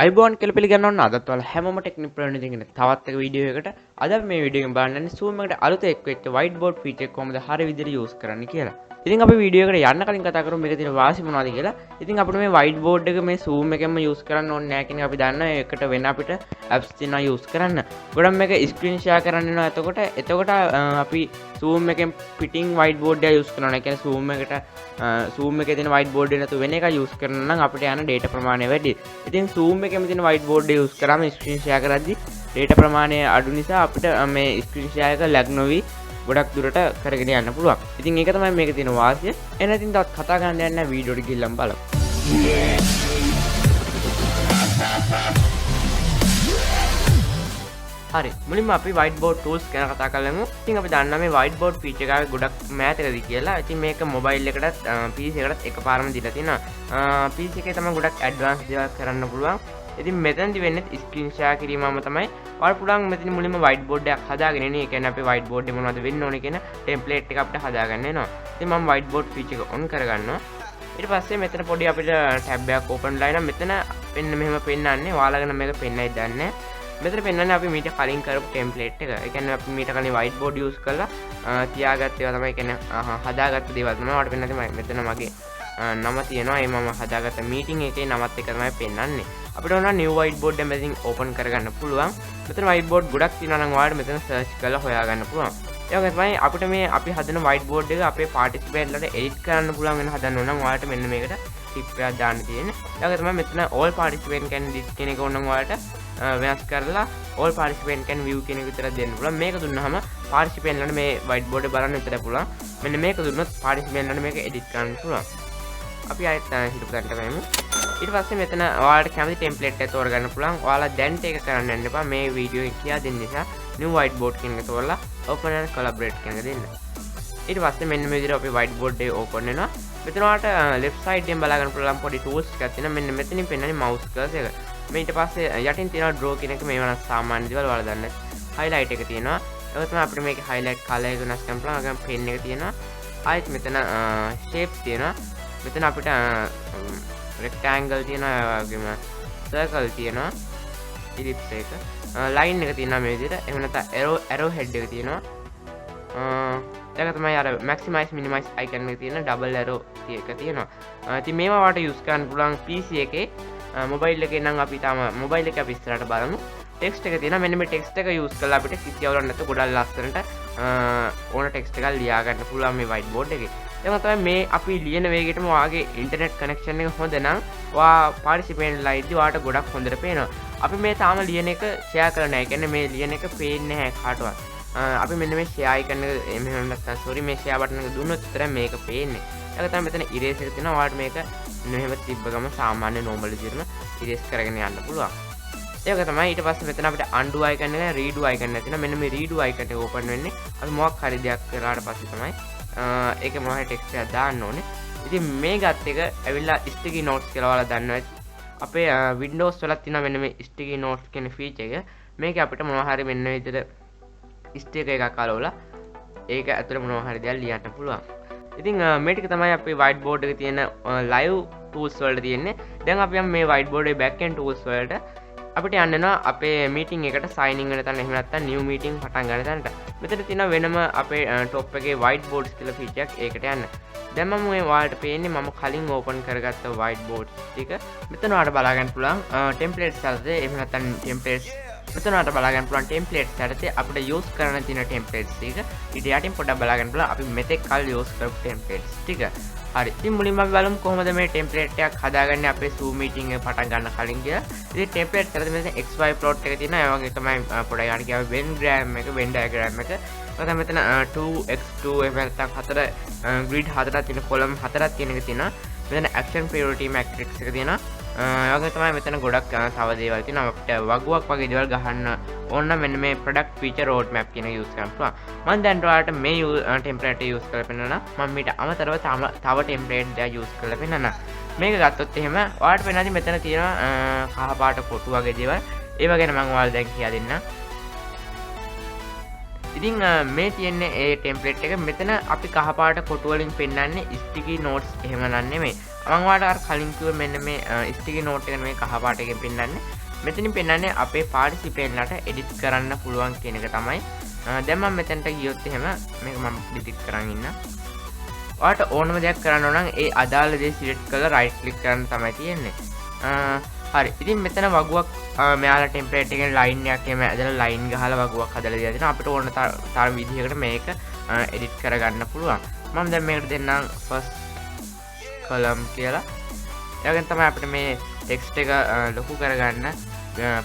අයිබෝන් කියලා පිළිගන්නවා අදත් ඔයාලා හැමෝම ටෙක්නික් ප්‍රවීණ දෙකින් තවත් එක වීඩියෝ එකකට අද අපි මේ වීඩියෝ එකෙන් බලන්නේ Zoom එකට අලුත එක් වෙච්ච whiteboard feature එක කොහොමද හරිය විදිහට use කරන්න කියලා. ඉතින් අපි වීඩියෝ එකට යන්න කලින් කතා කරමු මේකේ තියෙන වාසි මොනවද කියලා. ඉතින් අපිට මේ whiteboard එක මේ Zoom එකෙන්ම use කරන්න ඕනේ නැහැ කියන එක අපි දන්නවා. ඒකට වෙන අපිට apps තියෙනවා use කරන්න. ගොඩක් මේක screen share කරන්න වෙනවා. එතකොට අපි Zoom එකෙන් පිටින් whiteboard එක use කරනවා. ඒ කියන්නේ Zoom එකේ තියෙන whiteboard එක නැතුව වෙන එකක් use කරනවා නම් අපිට යන data ප්‍රමාණය වැඩි. ඉතින් Zoom එකේම තියෙන whiteboard එක use කරාම screen share කරද්දී data ප්‍රමාණය අඩු නිසා අපිට මේ screen share එක lag නොවි ගොඩක් දුරට කරගෙන යන්න පුළුවන්. ඉතින් ඒක තමයි මේකේ තියෙන වාසිය. එහෙනම් ඉතින් තවත් කතා කරන්න යන්නේ නැහැ වීඩියෝ එක ගිහිල්ලාම බලමු. හරි මුලින්ම අපි whiteboard tools ගැන කතා කරමු. ඉතින් අපි දන්නා මේ whiteboard feature එක ආවේ ගොඩක් මෑතකදී කියලා. ඉතින් මේක mobile එකටත් PC එකටත් එකපාරම දීලා තිනවා. PC එකේ තමයි ගොඩක් advanced දේවල් කරන්න පුළුවන්. ඉතින් මෙතනදි වෙන්නේ screen share කිරීමම තමයි. ඔයාලා පුළුවන් මෙතන මුලින්ම whiteboard එකක් හදාගෙන ඉන්නේ. ඒ කියන්නේ අපි whiteboard එක මොනවද වෙන්න ඕනේ කියන template එක අපිට හදාගන්න වෙනවා. ඉතින් මම whiteboard feature එක on කරගන්නවා. ඊට පස්සේ මෙතන පොඩි අපිට tab එකක් open වෙලා ඉනවා. මෙතන මෙන්න මෙහෙම පෙන්නන්නේ. ඔයාලගෙන මේක පෙන්නයි දන්නේ. මෙතන පෙන්නන්නේ අපි මීට කලින් කරපු template එක. ඒ කියන්නේ අපි මීට කලින් whiteboard use කරලා තියාගත්ත ඒවා තමයි කියන්නේ හදාගත්ත දේවල් තමයි මට පෙන්නන්නේ. මෙතන මගේ නම තියෙනවා. ඒ මම හදාගත්ත meeting එකේ නමත් එක තමයි පෙන්නන්නේ. අපිට ඕන new whiteboard එක මෙතනින් open කරගන්න පුළුවන්. මෙතන whiteboard ගොඩක් තියෙනවා නම් ඔයාලට මෙතන search කරලා හොයාගන්න පුළුවන්. ඒ වගේ තමයි අපිට මේ අපි හදන whiteboard එක අපේ participant ලට edit කරන්න පුළුවන් වෙන හදන්න ඕන නම් ඔයාලට මෙන්න මේකට tip එකක් දාන්න තියෙන්නේ. ඒ වගේ තමයි මෙතන all participant can edit කියන එක ඕන නම් ඔයාලට වෙනස් කරලා all participant can view කියන එක විතරක් දෙන්න පුළුවන්. මේක දුන්නාම participant ලට මේ whiteboard එක බලන්න විතරක් පුළුවන්. මෙන්න මේක දුන්නොත් participant ලට මේක edit කරන්න පුළුවන්. අපි ආයෙත් හිතපු තැනට ගමු. ඊට පස්සේ මෙතන ඔයාලට කැමති ටෙම්ප්ලේට් එක තෝරගන්න පුළුවන්. ඔයාලා දැන්ට ඒක කරන්න යන්න එපා. මේ වීඩියෝ එක කියා දෙන්න නිසා new whiteboard කියන එක තෝරලා open and collaborate කියන එක දෙන්න. ඊට පස්සේ මෙන්න මේ විදිහට අපි whiteboard එක open වෙනවා. මෙතන ඔයාලට left side එකෙන් බලා ගන්න පුළුවන් පොඩි tools එකක් තියෙනවා. මෙන්න මෙතනින් පෙන්නන්නේ mouse cursor එක. මේ ඊට පස්සේ යටින් තියෙනවා draw කියන එක මේ වෙනස් සාමාන්‍ය දේවල් ඔයාලා දන්නේ. highlight එක තියෙනවා. ඒක තමයි අපිට මේකේ highlight color එක වෙනස් කරන්න පුළුවන්. අගම pen එක තියෙනවා. ආයෙත් මෙතන shapes තියෙනවා. මෙතන අපිට rectangle තියෙනවා වගේම circle තියෙනවා ellipse එක line එක තියෙනවා මේ විදිහට එහෙම නැත්නම් arrow head එක තියෙනවා ඒක තමයි අර maximize minimize icon එක තියෙන double arrow එක තියෙනවා ඉතින් මේවා වාට use කරන්න පුළුවන් PC එකේ mobile එකේ නම් අපි තාම mobile එක අපි ඉස්සරහට බලමු text එක තියෙනවා මෙන්න මේ text එක use කරලා අපිට කිසි අවුලක් නැතුව ගොඩක් ලස්සනට ඕන text එකක් ලියා ගන්න පුළුවන් මේ whiteboard එකේ එතකොට තමයි මේ අපි ලියන වේගයටම ඔයාගේ ඉන්ටර්නෙට් කනෙක්ෂන් එක හොඳ නම් ඔයා පාර්ටිසිපේන්ට් ලයිද්දි ඔයාට ගොඩක් හොඳට පේනවා. අපි මේ තාම ලියන එක ෂෙයා කරලා නැහැ. ඒ කියන්නේ මේ ලියන එක පේන්නේ නැහැ කාටවත්. අපි මෙන්න මේ ෂෙයා icon එක එහෙම නැත්නම් sorry මේ ෂෙයා බටන් එක දුන්නොත් විතරයි මේක පේන්නේ. ඒක තමයි මෙතන erase එක තියෙනවා. ඔයාලට මේක මෙහෙම තිබ්බ ගම සාමාන්‍ය normal විදිහටම erase කරගෙන යන්න පුළුවන්. ඒක තමයි ඊට පස්සේ මෙතන අපිට undo icon එක redo icon එක තියෙනවා. මෙන්න මේ redo icon එක open වෙන්නේ අපි මොකක් හරි දෙයක් කරාට පස්සේ තමයි ඒක මොහේ ටෙක්ස්ට් එකක් දාන්න ඕනේ. ඉතින් මේ ගත් එක ඇවිල්ලා sticky notes කියලා ඔයාලා දන්නවා ඇති. අපේ Windows වලත් තියෙනවා මෙන්න මේ sticky notes කියන feature එක. මේක අපිට මොනවා හරි මෙන්න විදිහට sticker එකක් අලවලා ඒක ඇතුලේ මොනවා හරි දෙයක් ලියන්න පුළුවන්. ඉතින් මේ ටික තමයි අපේ whiteboard එකේ තියෙන live tools වලට තියෙන්නේ. දැන් අපි යමු මේ whiteboard එකේ back end tools වලට. අපිට යන්න වෙනවා අපේ මීටින් එකට sign in වෙන තැන එහෙම නැත්නම් new meeting පටන් ගන්න තැනට. මෙතන තියෙනවා වෙනම අපේ top එකේ whiteboards කියලා feature එකක් ඒකට යන්න. දැන් මම මේ ඔයාලට පේන්නේ මම කලින් open කරගත්ත whiteboards ටික. මෙතන ඔයාලට බලා ගන්න පුළුවන් templates යටතේ එහෙම නැත්නම් templates මෙතන ඔයාලට බලා ගන්න පුළුවන් templates යටතේ අපිට use කරන්න තියෙන templates ටික. ඊට යටින් පොඩ්ඩක් බලා ගන්න පුළුවන් අපි මෙතෙක් කල් use කරපු templates ටික. හරි ඉතින් මුලින්ම අපි බලමු කොහොමද මේ ටෙම්ප්ලේට් එකක් හදාගන්නේ අපේ Zoom meeting එක පටන් ගන්න කලින් කියලා. ඉතින් ටෙම්ප්ලේට් එකේ මෙතන XY plot එක තියෙනවා. ඒ වගේ තමයි පොඩ්ඩක් යන්න කියව Venn diagram එක Venn diagram එක. එතන මෙතන 2x2 එහෙම නැත්නම් 4 grid 4ක් තියෙන column 4ක් තියෙන එක තියෙනවා. මෙතන action priority matrix එක තියෙනවා. ඒ වගේ තමයි මෙතන ගොඩක් තව දේවල් තියෙනවා. අපිට වගුවක් වගේ දේවල් ගහන්න ඕන නම් මෙන්න මේ product feature roadmap කියන එක use කරන්න පුළුවන්. මම දැන් ඔයාලට මේ template එක use කරලා පෙන්නනවා. මම මීට අමතරව තව template දෙයක් use කරලා පෙන්නනවා. මේක ගත්තොත් එහෙම ඔයාලට පෙන්නන්නේ මෙතන තියෙනවා කහ පාට කොටු වගේ දේවල්. ඒව ගැන මම ඔයාලට දැන් කියා දෙන්නම්. ඉතින් මේ තියෙන්නේ ඒ template එක මෙතන අපි කහ පාට කොටු වලින් පෙන්නන්නේ sticky notes එහෙම නෙමෙයි. මම ඔයාලට අර කලින් කිව්ව මෙන්න මේ ස්ටිකි නෝට් එක මේ කහ පාට එකෙන් පෙන්නන්නේ. මෙතනින් පෙන්නන්නේ අපේ පාටිසිපේන්ට්ලාට එඩිට් කරන්න පුළුවන් කියන එක තමයි. දැන් මම මෙතනට ගියොත් එහෙම මේක මම ඩිලීට් කරන් ඉන්න. ඔයාලට ඕනම දෙයක් කරන්න ඕන නම් ඒ අදාළ දේ සිලෙක්ට් කරලා රයිට් ක්ලික් කරන්න තමයි තියෙන්නේ. හරි. ඉතින් මෙතන වගුවක් මෙයාලා ටෙම්ප්ලේට් එකෙන් ලයින් එකක් එහෙම ඇදලා ලයින් ගහලා වගුවක් හදලා දීලා තියෙනවා. අපිට ඕන තරම් විදිහකට මේක එඩිට් කරගන්න පුළුවන්. මම දැන් මේකට දෙන්නම් first column කියලා. එයාගෙන් තමයි අපිට මේ ටෙක්ස්ට් එක ලොකු කරගන්න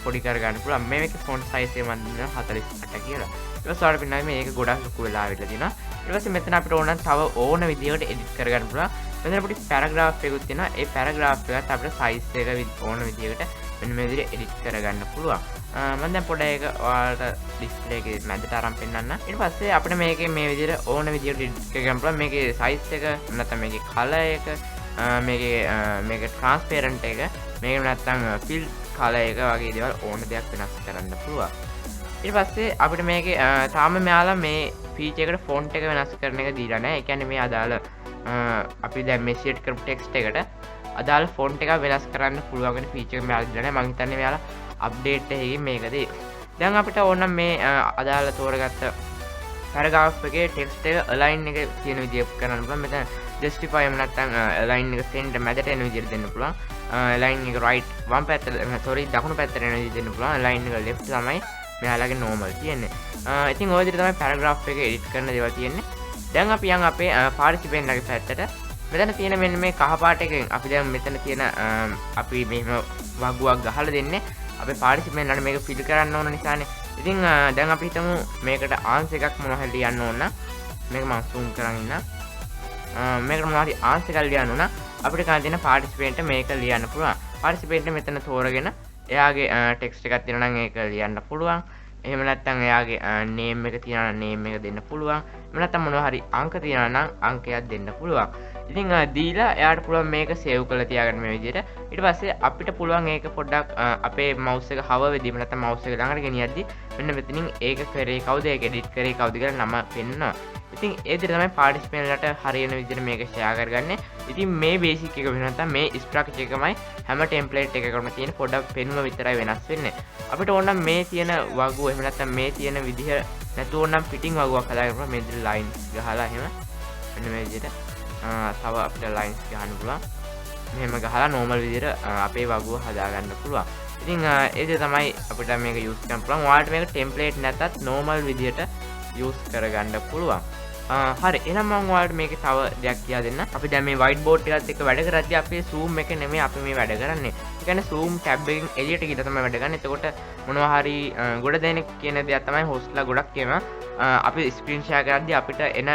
පොඩි කරගන්න පුළුවන්. මේකේ font size එක මම දෙනවා 48 කියලා. ඊට පස්සේ ඔයාලට පේනවා මේක ගොඩක් ලොකු වෙලා ආවිල්ලා තියෙනවා. ඊට පස්සේ මෙතන අපිට ඕන තව ඕන විදිහකට එඩිට් කරගන්න පුළුවන්. මෙතන පොඩි පැරග්‍රාෆ් එකකුත් තියෙනවා. ඒ පැරග්‍රාෆ් එකත් අපිට size එක ඕන විදිහකට මෙන්න මේ විදිහට එඩිට් කරගන්න පුළුවන්. මම දැන් පොඩ්ඩක් ඒක ඔයාලට ඩිස්ප්ලේ එකේ මැදට අරන් පෙන්නන්න. ඊට පස්සේ අපිට මේකේ මේ විදිහට ඕන විදිහට එඩිට් කරගන්න පුළුවන්. මේකේ size එක නැත්නම් මේකේ color එක මේක transparent එක මේක නැත්නම් fill color එක වගේ දේවල් ඕන දෙයක් වෙනස් කරන්න පුළුවන්. ඊට පස්සේ අපිට මේකේ තාම මෙයාලා මේ feature එකට font එක වෙනස් කරන එක දීලා නැහැ. ඒ කියන්නේ මේ අදාළ අපි දැන් මේ set කරපු text එකට අදාළ font එක වෙනස් කරන්න පුළුවන් වෙන feature එක මෙයාලා දීලා නැහැ. මම හිතන්නේ මෙයාලා update එකකින් මේක දෙයි. දැන් අපිට ඕන මේ අදාළ තෝරගත්ත paragraph එකේ text එක align එක තියෙන විදිය කරන්න පුළුවන්. මෙතන justify එහෙම නැත්නම් align එක center මැදට එන විදියට දෙන්න පුළුවන්. align එක right වම් පැත්තට දකුණු පැත්තට එන විදියට දෙන්න පුළුවන්. align එක left තමයි මෙයාලගේ normal තියෙන්නේ. ඉතින් ඔය විදිහට තමයි paragraph එක edit කරන දේවල් තියෙන්නේ. දැන් අපි යන් අපේ participant ලගේ පැත්තට. මෙතන තියෙන මෙන්න මේ කහ පාට එකෙන් අපි දැන් මෙතන තියෙන අපි මෙහෙම වගුවක් ගහලා දෙන්නේ. අපේ participant ලට මේක fill කරන්න ඕන නිසානේ. ඉතින් දැන් අපි හිතමු මේකට answer එකක් මොනවා හරි ලියන්න ඕන නම් මේක මම zoom කරන් ඉන්න. මේකට මොනවා හරි answer එකක් ලියන්න ඕන අපිට ගන්න තියෙන participant මේක ලියන්න පුළුවන්. participant මෙතන තෝරගෙන එයාගේ ටෙක්ස්ට් එකක් තියෙනවා නම් ඒක ලියන්න පුළුවන්. එහෙම නැත්නම් එයාගේ name එක තියෙනවා නම් name එක දෙන්න පුළුවන්. එහෙම නැත්නම් මොනවා හරි අංක තියෙනවා නම් අංකයක් දෙන්න පුළුවන්. ඉතින් දීලා එයාට පුළුවන් මේක save කරලා තියාගන්න මේ විදිහට. ඊට පස්සේ අපිට පුළුවන් ඒක පොඩ්ඩක් අපේ mouse එක හව වෙදීම නැත්නම් mouse එක ළඟට ගෙනියද්දි මෙන්න මෙතනින් ඒක කරේ කවුද ඒක edit කරේ කවුද කියලා නම පෙන්නනවා. ඉතින් ඒ විදිහට තමයි participant ලට හරියන විදිහට මේක share කරගන්නේ. ඉතින් මේ basic එක වෙන නැත්නම් මේ structure එකමයි හැම template එකකම තියෙන පොඩක් පෙන්වීම විතරයි වෙනස් වෙන්නේ. අපිට ඕන නම් මේ තියෙන වගුව එහෙම නැත්නම් මේ තියෙන විදිහ නැතුව ඕන නම් fitting වගුවක් හදාගන්න පුළුවන්. මේ විදිහට lines ගහලා එහෙම මෙන්න මේ විදිහට තව අපිට lines ගහන්න පුළුවන්. මෙහෙම ගහලා normal විදිහට අපේ වගුව හදාගන්න පුළුවන්. ඉතින් ඒ දේ තමයි අපිට මේක use කරන්න පුළුවන්. ඔයාලට මේක template නැතත් normal විදිහට use කරගන්න පුළුවන්. හරි එහෙනම් මම ඔයාලට මේකේ තව දෙයක් කියලා දෙන්න. අපි දැන් මේ whiteboard එකත් එක්ක වැඩ කරද්දී අපේ zoom එක නෙමෙයි අපි මේ වැඩ කරන්නේ. ඒ කියන්නේ zoom tab එකෙන් එළියට ගිහලා තමයි වැඩ ගන්න. එතකොට මොනවා හරි ගොඩ දෙනෙක් කියන දෙයක් තමයි hostලා ගොඩක් කියනවා. අපි screen share කරද්දී අපිට එන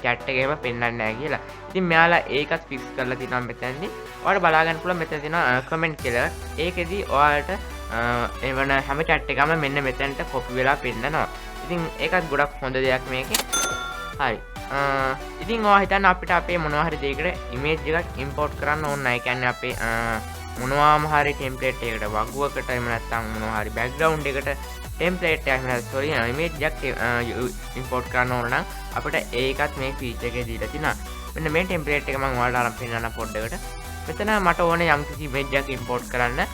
chat එකේම පෙන්වන්නේ නැහැ කියලා. ඉතින් මෙයාලා ඒකත් fix කරලා තිනවා මෙතනදී. ඔයාලට බලා ගන්න පුළුවන් මෙතන තියෙනවා comment කියලා. ඒකෙදි ඔයාලට එවන හැම chat එකම මෙන්න මෙතනට copy වෙලා පෙන්නනවා. ඉතින් ඒකත් ගොඩක් හොඳ දෙයක් මේකේ. හරි. ඉතින් ඔයා හිතන්න අපිට අපේ මොනවා හරි දෙයකට image එකක් import කරන්න ඕන නැහැ. ඒ කියන්නේ අපේ මොනවාම හරි template එකකට වගුවකට එහෙම නැත්නම් මොනවා හරි background එකට template එකක් sorry image එකක් import කරන්න ඕන නම් අපිට ඒකත් මේ feature එකේ දීලා තිනවා. මෙන්න මේ template එක මම ඔයාලට අරන් පෙන්නන්න පොඩ්ඩකට. මෙතන මට ඕනේ යම්කිසි image එකක් import කරන්න.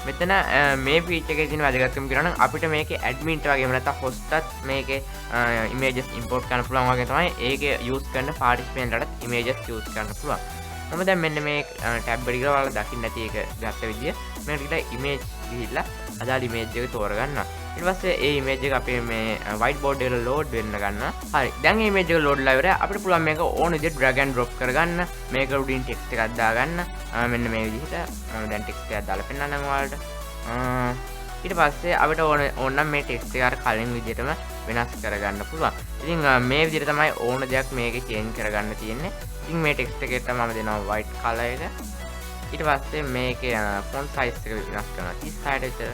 මෙතන මේ feature එකේ තියෙන වැදගත්කම කියනවා නම් අපිට මේකේ admin ට වගේ එහෙම නැත්නම් hostත් මේකේ images import කරන්න පුළුවන් වගේ තමයි ඒකේ use කරන participant ලටත් images use කරන්න පුළුවන්. මම දැන් මෙන්න මේ tab එක ගිහලා ඔයාලා දකින්න නැති එක ගත්ත විදිය මේකට ගිහලා image ගිහිල්ලා අදාළ image එක තෝරගන්නවා. ඊට පස්සේ ඒ image එක අපේ මේ whiteboard එකට load වෙන්න ගන්නවා. හරි. දැන් මේ image එක load ලා ඉවරයි. අපිට පුළුවන් මේක ඕන විදිහට drag and drop කරගන්න. මේක උඩින් text එකක් දාගන්න. මෙන්න මේ විදිහට මම දැන් text එකක් දාලා පෙන්නන්නම් ඔයාලට. ඊට පස්සේ අපිට ඕන නම් මේ text එක අර කලින් විදිහටම වෙනස් කරගන්න පුළුවන්. ඉතින් මේ විදිහට තමයි ඕන දෙයක් මේකේ change කරගන්න තියෙන්නේ. ඉතින් මේ text එකට මම දෙනවා white color එක. ඊට පස්සේ මේකේ font size එක වෙනස් කරනවා 36ට විතර.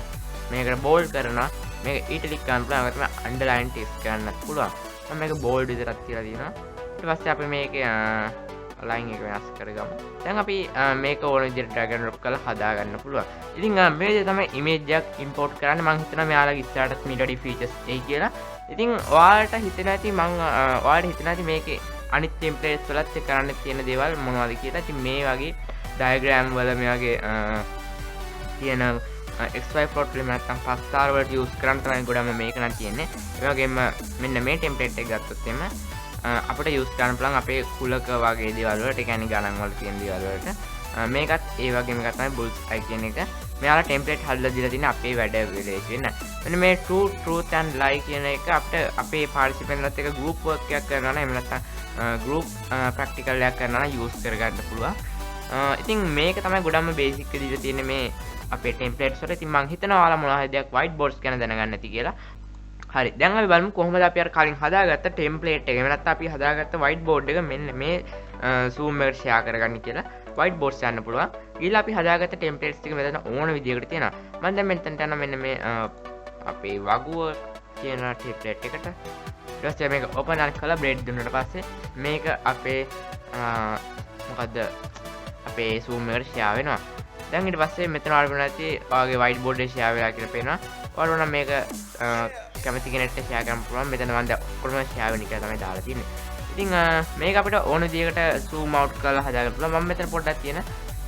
මේකට bold කරනවා. මේක italic කරන්න පුළුවන්. ඒකට තමයි underline text කරන්නත් පුළුවන්. මම මේක bold විතරක් කියලා දිනවා. ඊට පස්සේ අපි මේකේ line එක වෙනස් කරගමු. දැන් අපි මේක ඕන විදිහට drag and drop කරලා හදා ගන්න පුළුවන්. ඉතින් මේ විදිහට තමයි image එකක් import කරන්න. මම හිතනවා මෙයාලගේ ඉස්සරහට මීට වඩා features එයි කියලා. ඉතින් ඔයාලට හිතෙන ඇති ඔයාලට හිතෙන ඇති මේකේ අනිත් templates වලත් කරන්න තියෙන දේවල් මොනවද කියලා. ඉතින් මේ වගේ ඩයග්‍රෑම් වල මේ වගේ තියෙන XY plot වල නැත්නම් පස්තාර වලට යූස් කරන්න තමයි ගොඩම මේක නම් තියෙන්නේ. ඒ වගේම මෙන්න මේ ටෙම්ප්ලේට් එක ගත්තොත් එimhe අපිට යූස් කරන්න පුළුවන් අපේ කුලක වගේ දේවල් වලට, ඒ කියන්නේ ගණන් වල තියෙන දේවල් වලට. මේකත් ඒ වගේම එකක් තමයි බුල්ස් අයි කියන එක. මෙයාලා ටෙම්ප්ලේට් හදලා දීලා තියෙන අපේ වැඩ විලේජ් වෙන්න. මෙන්න මේ true truth and lie කියන එක අපිට අපේ පාර්ටිසිපන්ට්ලත් එක්ක group work එකක් කරනවා නම් එහෙම නැත්නම් group practical එකක් කරනවා නම් use කරගන්න පුළුවන්. ඉතින් මේක තමයි ගොඩක්ම බේසික් විදිහට තියෙන මේ අපේ ටෙම්ප්ලේට්ස් වල. ඉතින් මම හිතනවා ඔයාලා මොනවා හරි දෙයක් whiteboards ගැන දැනගන්න ඇති කියලා. හරි, දැන් අපි බලමු කොහොමද අපි අර කලින් හදාගත්ත ටෙම්ප්ලේට් එක එහෙම නැත්නම් අපි හදාගත්ත whiteboard එක මෙන්න මේ Zoom එකට share කරගන්න කියලා. whiteboards යන්න පුළුවන්. ඊළඟ අපි හදාගත්ත ටෙම්ප්ලේට්ස් ටික මෙතන ඕන විදිහකට තියෙනවා. මම දැන් මෙතනට යනවා මෙන්න මේ අපේ වගුව කියන ටෙම්ප්ලේට් එකට. ඊට පස්සේ මේක open කරලා blade දුන්නාට පස්සේ මේක අපේ මොකද්ද අපේ Zoom එකට share වෙනවා. දැන් ඊට පස්සේ මෙතන ඔයාලට නැති ඔයාගේ whiteboard එක share වෙලා කියලා පේනවා. ඔයාලට නම් මේක කැමති කෙනෙක්ට share කරන්න පුළුවන්. මෙතන මම දැන් ඔක්කොම share වෙන එක තමයි දාලා තියෙන්නේ. ඉතින් මේක අපිට ඕන විදිහකට zoom out කරලා හදාගන්න පුළුවන්. මම මෙතන පොඩ්ඩක් තියෙන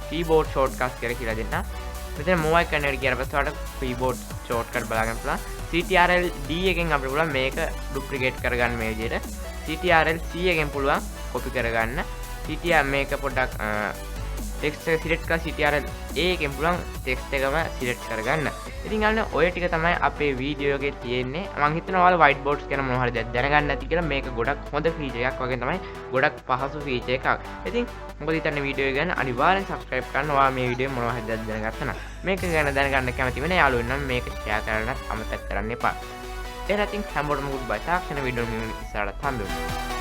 keyboard shortcuts කියලා දෙන්න. මෙතන move icon එකට ගියාට පස්සේ ඔයාලට keyboard shortcut බලාගන්න පුළුවන්. CTRL D එකෙන් අපිට පුළුවන් මේක duplicate කරගන්න මේ විදිහට. CTRL C එකෙන් පුළුවන් copy කරගන්න. CTRL මේක පොඩ්ඩක් text එක select කරලා CTRL A එකෙන් පුළුවන් text එකම select කරගන්න. ඉතින් අන්න ඔය ටික තමයි අපේ වීඩියෝ එකේ තියෙන්නේ. මම හිතනවා ඔයාලා whiteboards ගැන මොනවා හරි දෙයක් දැනගන්න ඇති කියලා. මේක ගොඩක් හොඳ ෆීචර් එකක් වගේ තමයි. ගොඩක් පහසු ෆීචර් එකක්. ඉතින් මොකද හිතන්නේ වීඩියෝ එක ගැන අනිවාර්යෙන් subscribe කරන්න. ඔයා මේ වීඩියෝ මොනවා හරි දෙයක් දැනගත්තා නම්. මේක ගැන දැනගන්න කැමති වෙන යාළුවෝ නම් මේක share කරන්නත් අමතක කරන්න එපා. එහෙනම් ඉතින් හැමෝටම goodbye. තාක්ෂණ වීඩියෝ එක ඉස්සරහට හම්බෙමු.